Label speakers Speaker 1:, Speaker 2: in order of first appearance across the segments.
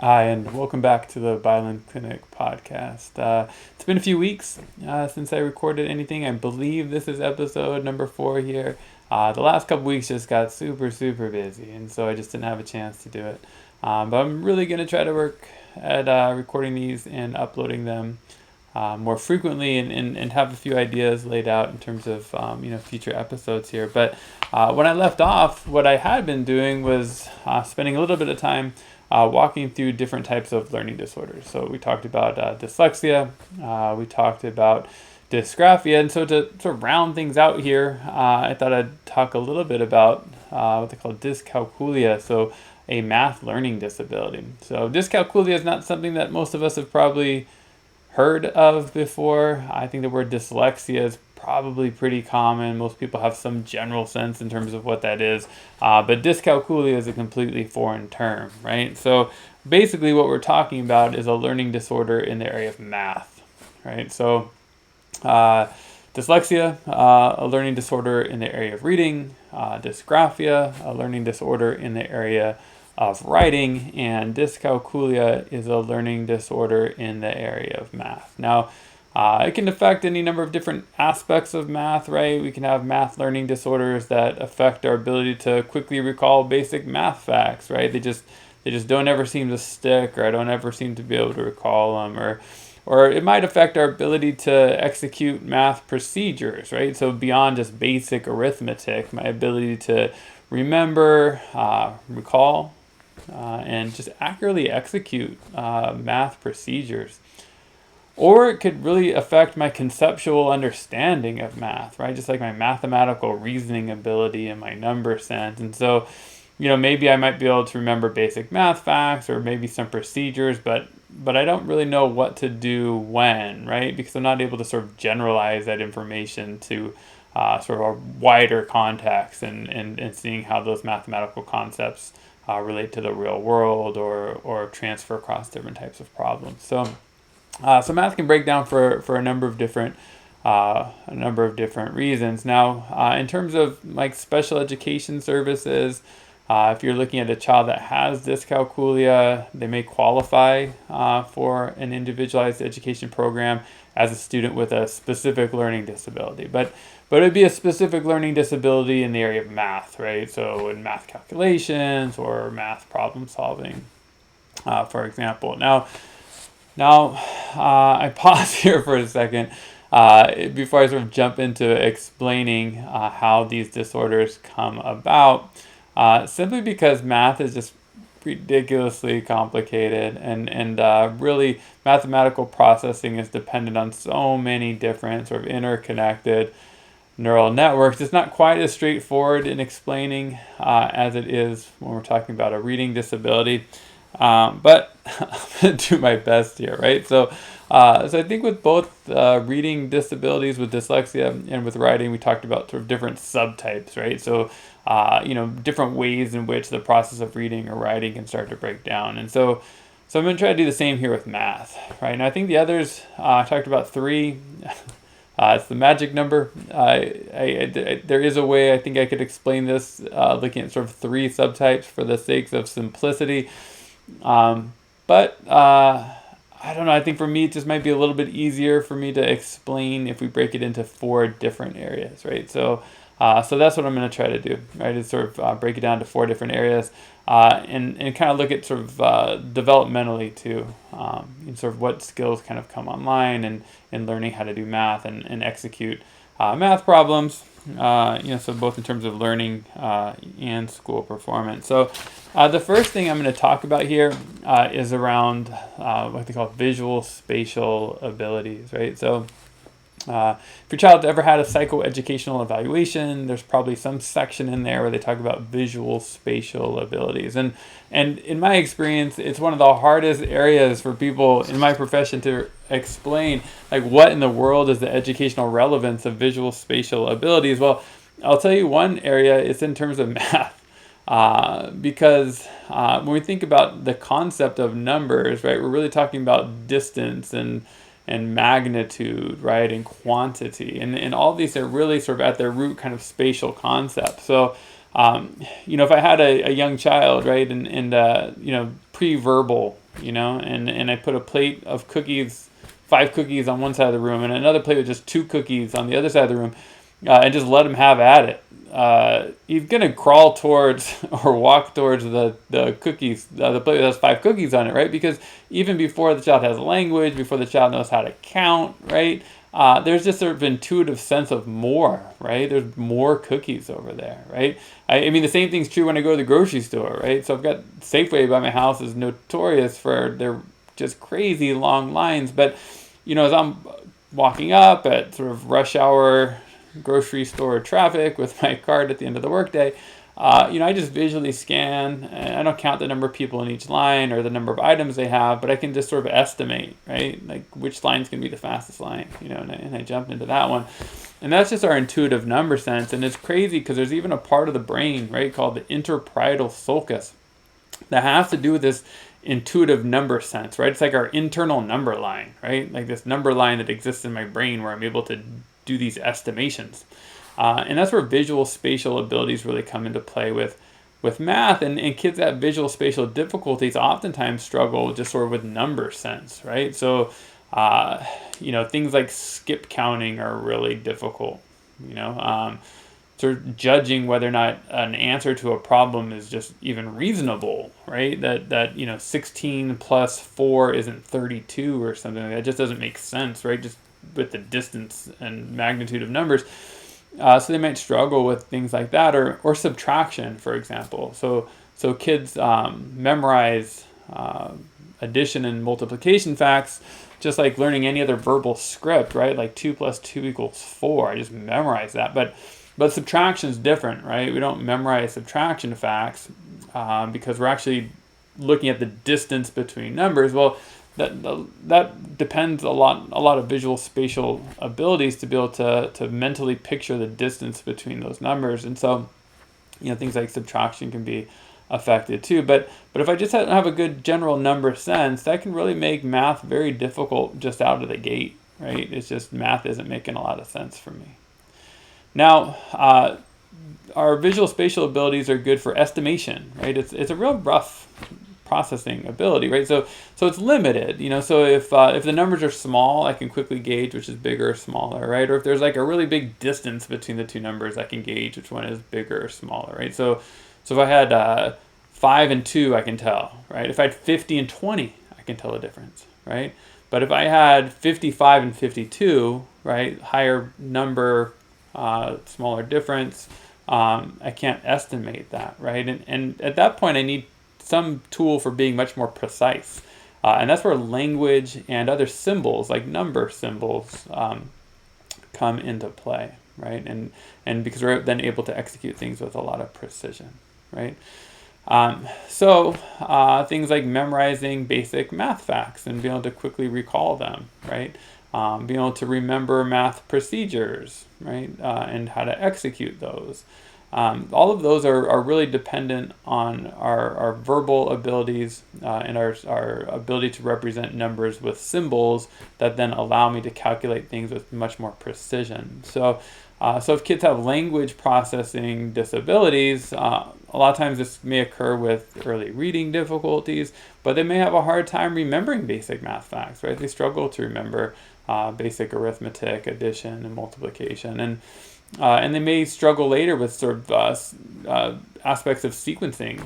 Speaker 1: Hi, and welcome back to the Bylund Clinic Podcast. It's been a few weeks since I recorded anything. I believe this is episode number 4 here. The last couple weeks just got super busy, and so I just didn't have a chance to do it. But I'm really going to try to work at recording these and uploading them more frequently and have a few ideas laid out in terms of future episodes here. But when I left off, what I had been doing was spending a little bit of time walking through different types of learning disorders. So we talked about dyslexia, we talked about dysgraphia, and so to sort of round things out here, I thought I'd talk a little bit about what they call dyscalculia, so a math learning disability. So dyscalculia is not something that most of us have probably heard of before. I think the word dyslexia is probably pretty common. Most people have some general sense in terms of what that is. But dyscalculia is a completely foreign term, right? So basically what we're talking about is a learning disorder in the area of math, right? So dyslexia, a learning disorder in the area of reading, dysgraphia, a learning disorder in the area of writing, and dyscalculia is a learning disorder in the area of math. Now, it can affect any number of different aspects of math, right? We can have math learning disorders that affect our ability to quickly recall basic math facts, right? They just don't ever seem to stick, or I don't ever seem to be able to recall them, or it might affect our ability to execute math procedures, right? So beyond just basic arithmetic, my ability to remember, recall, and just accurately execute math procedures. Or it could really affect my conceptual understanding of math, right? Just like my mathematical reasoning ability and my number sense. And so, maybe I might be able to remember basic math facts or maybe some procedures, but I don't really know what to do when, right? Because I'm not able to sort of generalize that information to sort of a wider context and seeing how those mathematical concepts relate to the real world or transfer across different types of problems. So math can break down for a number of different reasons. Now, in terms of like special education services, if you're looking at a child that has dyscalculia, they may qualify for an individualized education program as a student with a specific learning disability. But it would be a specific learning disability in the area of math, right? So in math calculations or math problem solving, for example. Now, I pause here for a second before I sort of jump into explaining how these disorders come about, simply because math is just ridiculously complicated and really mathematical processing is dependent on so many different sort of interconnected neural networks. It's not quite as straightforward in explaining as it is when we're talking about a reading disability. But I'm going to do my best here, right? So I think with both reading disabilities, with dyslexia and with writing, we talked about sort of different subtypes, right? So, different ways in which the process of reading or writing can start to break down. And so I'm going to try to do the same here with math, right? And I think the others, I talked about 3. It's the magic number. There is a way I think I could explain this looking at sort of 3 subtypes for the sakes of simplicity. But I don't know. I think for me, it just might be a little bit easier for me to explain if we break it into 4 different areas, right? So that's what I'm going to try to do, right? Is sort of break it down to 4 different areas and kind of look at sort of developmentally too, and sort of what skills kind of come online and learning how to do math and execute math problems. So both in terms of learning and school performance. So the first thing I'm going to talk about here is around what they call visual spatial abilities, right? So if your child ever had a psychoeducational evaluation, there's probably some section in there where they talk about visual spatial abilities. And in my experience, it's one of the hardest areas for people in my profession to explain, like, what in the world is the educational relevance of visual spatial abilities? Well, I'll tell you one area, it's in terms of math. Because when we think about the concept of numbers, right, we're really talking about distance and magnitude, right, and quantity, and all these are really sort of at their root kind of spatial concepts. So, if I had a young child, right, and pre-verbal and I put a plate of cookies, 5 cookies on one side of the room and another plate with just 2 cookies on the other side of the room, and just let him have at it, he's going to crawl towards or walk towards the cookies, the plate that has 5 cookies on it, right? Because even before the child has language, before the child knows how to count, right? There's just sort of intuitive sense of more, right? There's more cookies over there, right? I mean, the same thing's true when I go to the grocery store, right? So I've got Safeway by my house is notorious for their just crazy long lines. But, as I'm walking up at sort of rush hour grocery store traffic with my cart at the end of the workday, I just visually scan, and I don't count the number of people in each line or the number of items they have, but I can just sort of estimate, right? Like which line's going to be the fastest line, and I jump into that one. And that's just our intuitive number sense. And it's crazy because there's even a part of the brain, right, called the interparietal sulcus that has to do with this intuitive number sense, right? It's like our internal number line, right? Like this number line that exists in my brain where I'm able to do these estimations. And that's where visual spatial abilities really come into play with math. And kids that have visual spatial difficulties oftentimes struggle just sort of with number sense, right? So, things like skip counting are really difficult, sort of judging whether or not an answer to a problem is just even reasonable, right? That 16 plus 4 isn't 32 or something like that. It just doesn't make sense, right? Just with the distance and magnitude of numbers. So they might struggle with things like that, or subtraction, for example. So kids memorize addition and multiplication facts just like learning any other verbal script, right? Like 2 plus 2 equals 4. I just memorize that. But subtraction is different, right? We don't memorize subtraction facts because we're actually looking at the distance between numbers. Well, that depends a lot of visual spatial abilities to be able to mentally picture the distance between those numbers. And so, things like subtraction can be affected too. But if I just have a good general number sense, that can really make math very difficult just out of the gate, right? It's just math isn't making a lot of sense for me. Now, our visual spatial abilities are good for estimation, right? It's a real rough processing ability, right? So it's limited, so if the numbers are small, I can quickly gauge which is bigger or smaller, right? Or if there's like a really big distance between the two numbers, I can gauge which one is bigger or smaller, right? So if I had 5 and 2, I can tell, right? If I had 50 and 20, I can tell the difference, right? But if I had 55 and 52, right, higher number, smaller difference, I can't estimate that, right? And at that point, I need some tool for being much more precise. And that's where language and other symbols, like number symbols, come into play, right? And because we're then able to execute things with a lot of precision, right? So things like memorizing basic math facts and being able to quickly recall them, right? Being able to remember math procedures, right? And how to execute those. All of those are really dependent on our verbal abilities and our ability to represent numbers with symbols that then allow me to calculate things with much more precision. So if kids have language processing disabilities, a lot of times this may occur with early reading difficulties, but they may have a hard time remembering basic math facts, right? They struggle to remember basic arithmetic, addition, and multiplication. And they may struggle later with sort of aspects of sequencing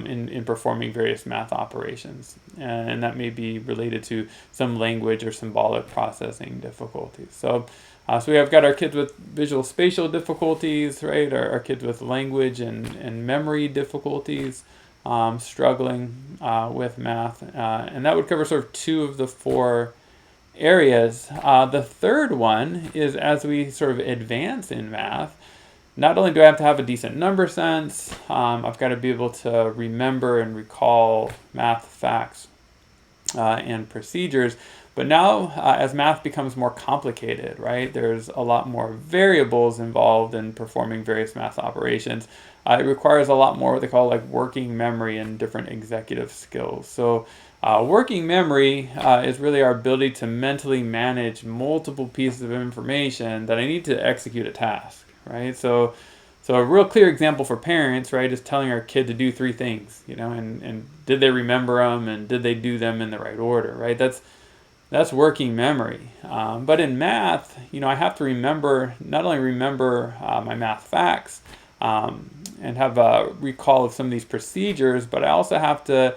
Speaker 1: in performing various math operations. And that may be related to some language or symbolic processing difficulties. So we have got our kids with visual spatial difficulties, right? Our kids with language and memory difficulties struggling with math. And that would cover sort of 2 of the 4 areas. The third one is as we sort of advance in math, not only do I have to have a decent number sense, I've got to be able to remember and recall math facts and procedures, but now as math becomes more complicated, right, there's a lot more variables involved in performing various math operations. It requires a lot more what they call like working memory and different executive skills. So working memory is really our ability to mentally manage multiple pieces of information that I need to execute a task, right? So So a real clear example for parents, right, is telling our kid to do 3 things, and did they remember them, and did they do them in the right order, right? That's working memory. But in math, I have to not only remember my math facts, and have a recall of some of these procedures, but I also have to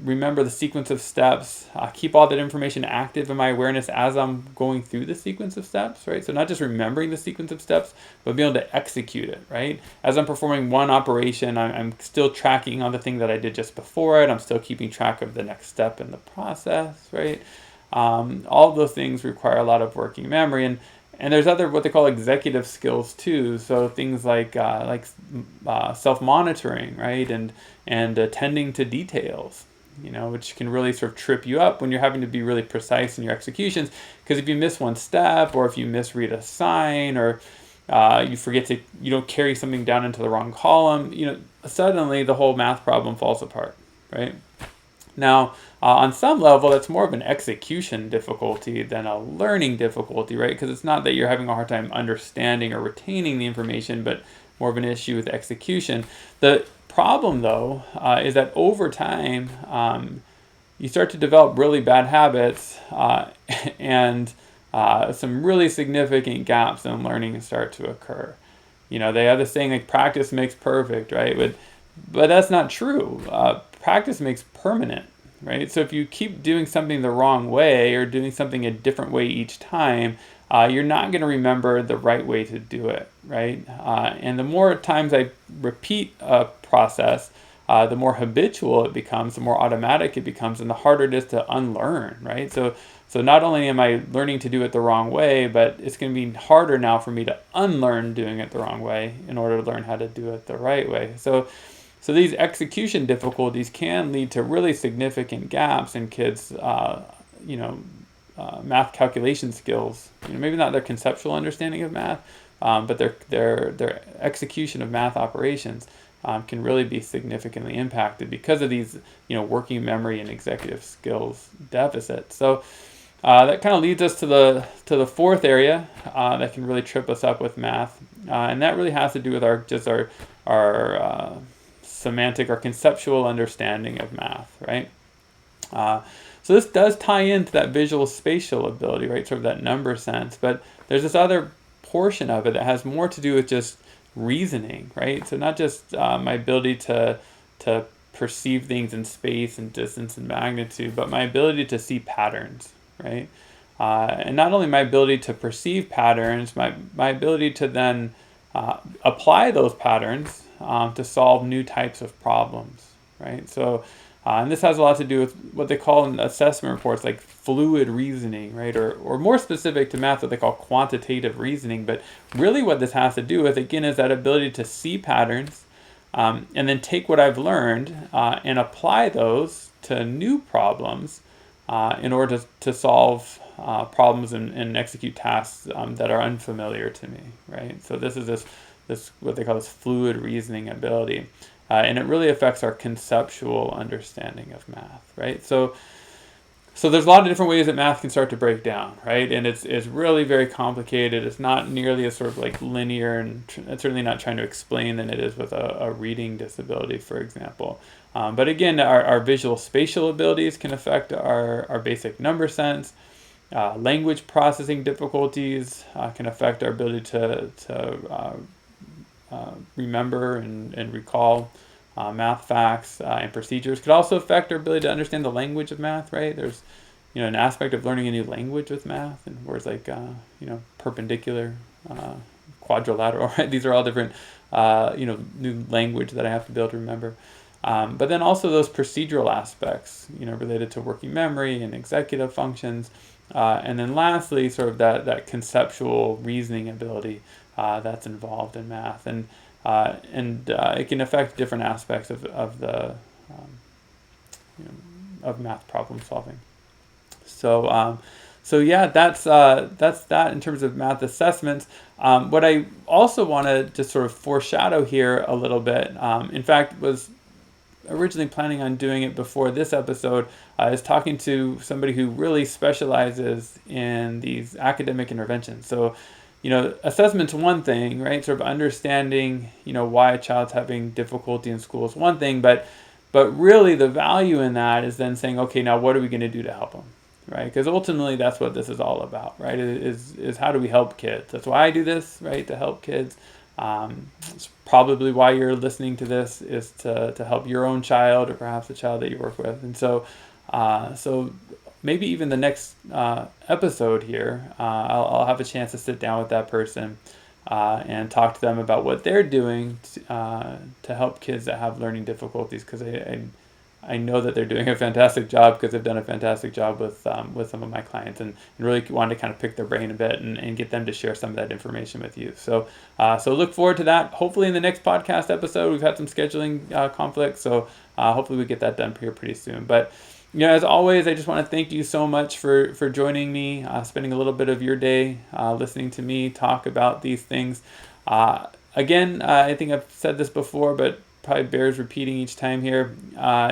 Speaker 1: remember the sequence of steps, keep all that information active in my awareness as I'm going through the sequence of steps, right? So not just remembering the sequence of steps, but being able to execute it, right? As I'm performing one operation, I'm still tracking on the thing that I did just before it. I'm still keeping track of the next step in the process, right? All of those things require a lot of working memory, and there's other what they call executive skills too. So things like self-monitoring, right, and attending to details, which can really sort of trip you up when you're having to be really precise in your executions. Because if you miss one step, or if you misread a sign, or you don't carry something down into the wrong column, suddenly the whole math problem falls apart, right? Now, on some level, it's more of an execution difficulty than a learning difficulty, right? Because it's not that you're having a hard time understanding or retaining the information, but more of an issue with execution. The problem, though, is that over time, you start to develop really bad habits, and some really significant gaps in learning start to occur. They have this saying like practice makes perfect, right? But that's not true. Practice makes permanent, right? So if you keep doing something the wrong way, or doing something a different way each time, you're not going to remember the right way to do it, right? And the more times I repeat a process, the more habitual it becomes, the more automatic it becomes, and the harder it is to unlearn, right? So not only am I learning to do it the wrong way, but it's going to be harder now for me to unlearn doing it the wrong way in order to learn how to do it the right way. So these execution difficulties can lead to really significant gaps in kids' math calculation skills. Maybe not their conceptual understanding of math, but their execution of math operations can really be significantly impacted because of these working memory and executive skills deficits. So that kind of leads us to the fourth area that can really trip us up with math, and that really has to do with our semantic or conceptual understanding of math, right? So this does tie into that visual spatial ability, right? Sort of that number sense, but there's this other portion of it that has more to do with just reasoning, right? So not just my ability to perceive things in space and distance and magnitude, but my ability to see patterns, right? And not only my ability to perceive patterns, my ability to then apply those patterns to solve new types of problems, right? So, and this has a lot to do with what they call in assessment reports like fluid reasoning, right? Or more specific to math, what they call quantitative reasoning. But really what this has to do with, again, is that ability to see patterns and then take what I've learned and apply those to new problems in order to solve problems and execute tasks that are unfamiliar to me, right? So this is this what they call this fluid reasoning ability. And it really affects our conceptual understanding of math, right? So there's a lot of different ways that math can start to break down, right? And it's really very complicated. It's not nearly as sort of like linear, and it's certainly not trying to explain than it is with a reading disability, for example. But again, our visual spatial abilities can affect our basic number sense. Language processing difficulties can affect our ability to remember and recall math facts and procedures. Could also affect our ability to understand the language of math, right? There's an aspect of learning a new language with math, and words like perpendicular, quadrilateral, right? These are all different new language that I have to be able to remember. But then also those procedural aspects, related to working memory and executive functions. And then lastly, sort of that conceptual reasoning ability that's involved in math, and it can affect different aspects of the of math problem solving. So yeah, that's that in terms of math assessments. What I also want to just sort of foreshadow here a little bit, in fact, was originally planning on doing it before this episode, is talking to somebody who really specializes in these academic interventions. So assessment's one thing, right? Sort of understanding, why a child's having difficulty in school is one thing, but really the value in that is then saying, okay, now what are we going to do to help them, right? Because ultimately that's what this is all about, right? Is how do we help kids? That's why I do this, right? To help kids. It's probably why you're listening to this, is to help your own child or perhaps the child that you work with. And so maybe even the next episode here, I'll have a chance to sit down with that person and talk to them about what they're doing to help kids that have learning difficulties, because I know that they're doing a fantastic job, because they've done a fantastic job with some of my clients, and really wanted to kind of pick their brain a bit and get them to share some of that information with you. So look forward to that. Hopefully in the next podcast episode, we've had some scheduling conflicts, so hopefully we get that done here pretty soon. But as always, I just want to thank you so much for joining me, spending a little bit of your day listening to me talk about these things. Again, I think I've said this before, but probably bears repeating each time here,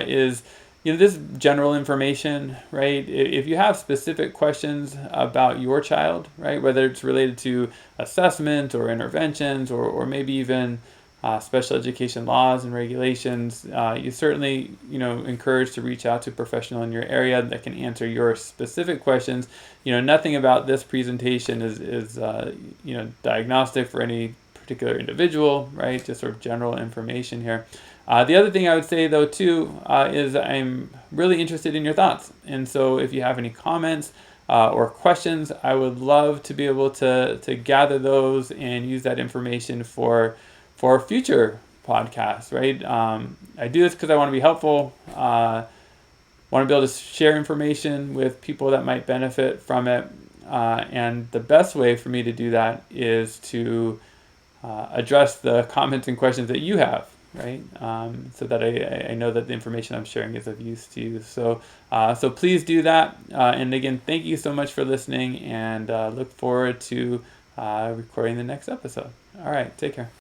Speaker 1: is this general information, right? If you have specific questions about your child, right, whether it's related to assessment or interventions or maybe even special education laws and regulations, you certainly encouraged to reach out to a professional in your area that can answer your specific questions. Nothing about this presentation is diagnostic for any particular individual, right? Just sort of general information here. The other thing I would say though too is I'm really interested in your thoughts, and so if you have any comments or questions, I would love to be able to gather those and use that information for future podcasts, right? I do this because I want to be helpful. Want to be able to share information with people that might benefit from it, and the best way for me to do that is to address the comments and questions that you have, right? So that I know that the information I'm sharing is of use to you. So please do that. And again, thank you so much for listening, and look forward to recording the next episode. All right, take care.